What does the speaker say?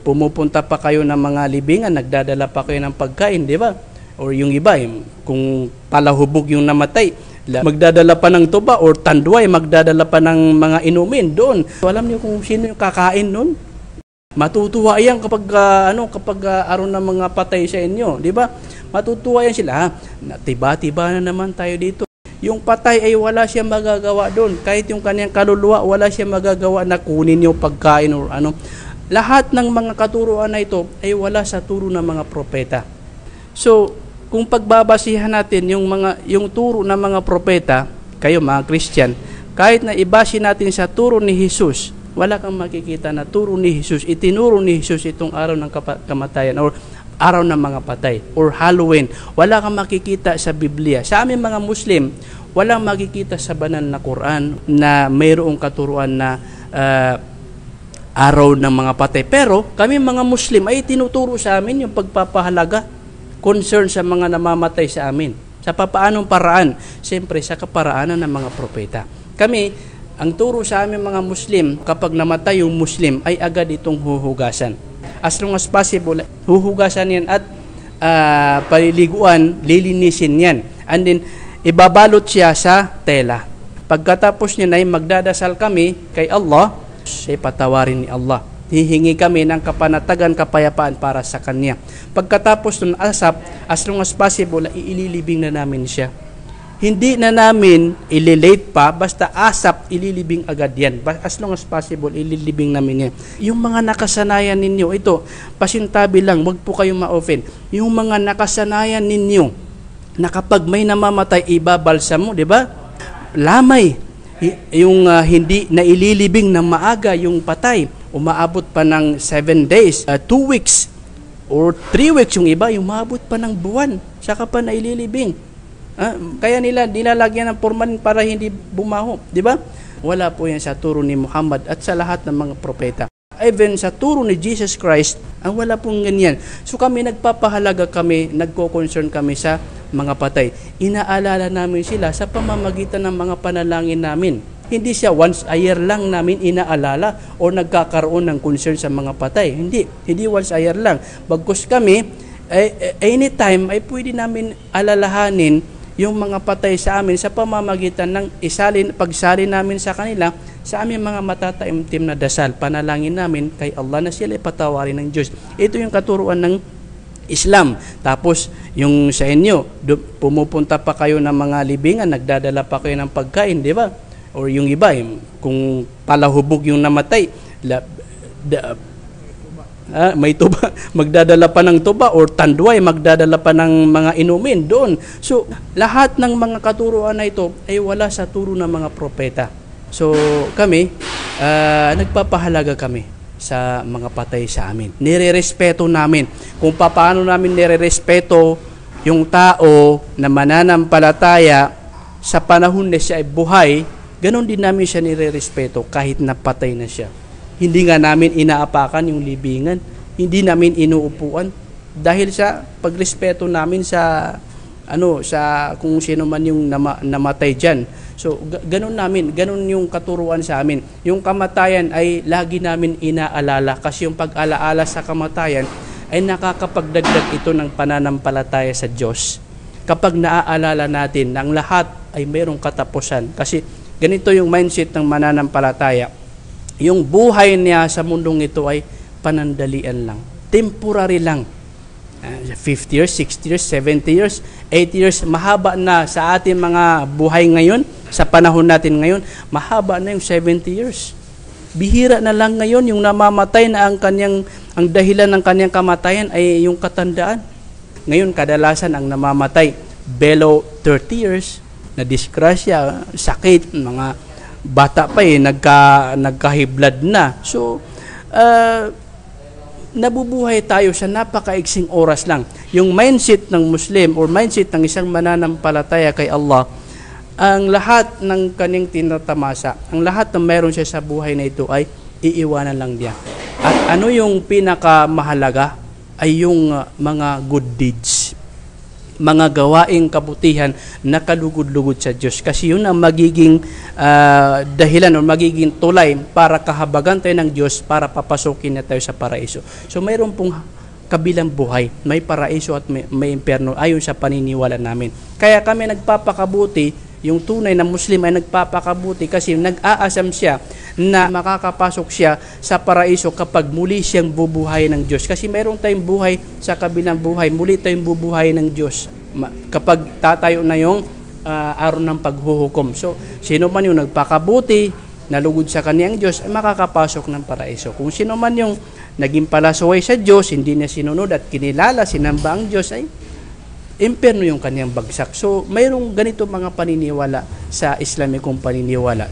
pumupunta pa kayo ng mga libingan, nagdadala pa kayo ng pagkain, di ba? Or yung iba, kung palahubog yung namatay, magdadala pa ng tuba or tanduay, magdadala pa ng mga inumin doon. So, alam niyo kung sino yung kakain noon? Matutuwa yan kapag aron ng mga patay sa inyo, di ba? Matutuwa yan sila. Tiba-tiba na naman tayo dito. Yung patay ay wala siyang magagawa doon. Kahit yung kanyang kaluluwa, wala siyang magagawa na kunin yung pagkain or ano. Lahat ng mga katuruan na ito ay wala sa turo ng mga propeta. So, kung pagbabasihan natin yung turo ng mga propeta, kayo mga Christian, kahit na ibasin natin sa turo ni Jesus, wala kang makikita na turo ni Jesus, itinuro ni Jesus itong araw ng kamatayan or araw ng mga patay or Halloween. Wala kang makikita sa Biblia. Sa aming mga Muslim, walang makikita sa banal na Quran na mayroong katuruan na araw ng mga patay. Pero kami mga Muslim ay tinuturo sa amin yung pagpapahalaga, concern sa mga namamatay sa amin. Sa papaanong paraan? Siyempre sa kaparaanan ng mga propeta. Kami, ang turo sa amin mga Muslim, kapag namatay yung Muslim, ay agad itong huhugasan. As long as possible, huhugasan yan at paliliguan, lilinisin yan. And then, ibabalot siya sa tela. Pagkatapos niya ay magdadasal kami kay Allah, siya patawarin ni Allah. Hihingi kami ng kapanatagan, kapayapaan para sa Kanya. Pagkatapos ng asap, as long as possible, ililibing na namin siya. Hindi na namin ililate pa, basta asap, ililibing agad yan. As long as possible, ililibing namin yan. Yung mga nakasanayan ninyo, ito, pasintabi lang, wag po kayong ma-offend. Yung mga nakasanayan ninyo, na kapag may namamatay, ibabalsa mo, di ba? Lamay. Yung hindi na ililibing ng maaga yung patay, umaabot pa ng 7 days, 2 weeks, or 3 weeks yung iba, yung umaabot pa ng buwan, saka pa na ililibing. Kaya nila nilalagyan ng formalin para hindi bumaho, di ba? Wala po yan sa turo ni Muhammad at sa lahat ng mga propeta. Even sa turo ni Jesus Christ, ang wala pong ganyan. So kami nagpapahalaga kami, nagko-concern kami sa mga patay. Inaalala namin sila sa pamamagitan ng mga panalangin namin. Hindi siya once a year lang namin inaalala o nagkakaroon ng concern sa mga patay. Hindi once a year lang. Bagkus kami, anytime ay pwede namin alalahanin yung mga patay sa amin sa pamamagitan ng pagsalin namin sa kanila sa aming mga matataimtim na dasal. Panalangin namin kay Allah na sila ipatawarin ng Diyos. Ito yung katuruan ng Islam. Tapos, yung sa inyo, pumupunta pa kayo ng mga libingan, nagdadala pa kayo ng pagkain, di ba? Or yung iba, kung palahubog yung namatay, may tuba, magdadala pa ng tuba or tanduay, magdadala pa ng mga inumin doon. So, lahat ng mga katuruan na ito ay wala sa turo ng mga propeta. So, kami, nagpapahalaga kami sa mga patay sa amin. Nirerespeto namin. Kung paano namin nirerespeto yung tao na mananampalataya sa panahon na siya ay buhay, ganon din namin siya nirerespeto kahit napatay na siya. Hindi nga namin inaapakan yung libingan. Hindi namin inuupuan. Dahil sa pagrespeto namin sa kung sino man yung namatay dyan. So, ganun yung katuruan sa amin. Yung kamatayan ay lagi namin inaalala kasi yung pag-alaala sa kamatayan ay nakakapagdagdag ito ng pananampalataya sa Diyos. Kapag naaalala natin na ang lahat ay mayroong katapusan. Kasi ganito yung mindset ng mananampalataya. Yung buhay niya sa mundong ito ay panandalian lang. Temporary lang. 50 years, 60 years, 70 years, 80 years, mahaba na sa ating mga buhay ngayon, sa panahon natin ngayon, mahaba na yung 70 years. Bihira na lang ngayon yung namamatay na ang dahilan ng kanyang kamatayan ay yung katandaan. Ngayon, kadalasan ang namamatay below 30 years, na disgrasya, sakit, mga bata pa nagkahiblad na. So, nabubuhay tayo sa napakaiksing oras lang. Yung mindset ng Muslim or mindset ng isang mananampalataya kay Allah, ang lahat ng kanyang tinatamasa, ang lahat ng mayroon siya sa buhay na ito ay iiwanan lang niya. At ano yung pinakamahalaga ay yung mga good deeds. mga gawaing kabutihan na kalugod-lugod sa Diyos. Kasi yun ang magiging dahilan o magiging tulay para kahabagan tayo ng Diyos para papasukin na tayo sa paraiso. So mayroon pong kabilang buhay, may paraiso at may impyerno ayon sa paniniwala namin. Kaya kami nagpapakabuti, yung tunay na Muslim ay nagpapakabuti kasi nag-aasam siya na makakapasok siya sa paraiso kapag muli siyang bubuhayin ng Diyos. Kasi mayroon tayong buhay sa kabilang buhay, muli tayong bubuhayin ng Diyos kapag tatayo na yung araw ng paghuhukom. So, sino man yung nagpakabuti, nalugod sa kaniyang Diyos, ay makakapasok ng paraiso. Kung sino man yung naging palasaway sa Diyos, hindi niya sinunod at kinilala, sinamba ang Diyos, ay impyerno yung kaniyang bagsak. So, mayroong ganito mga paniniwala sa Islamikong paniniwala.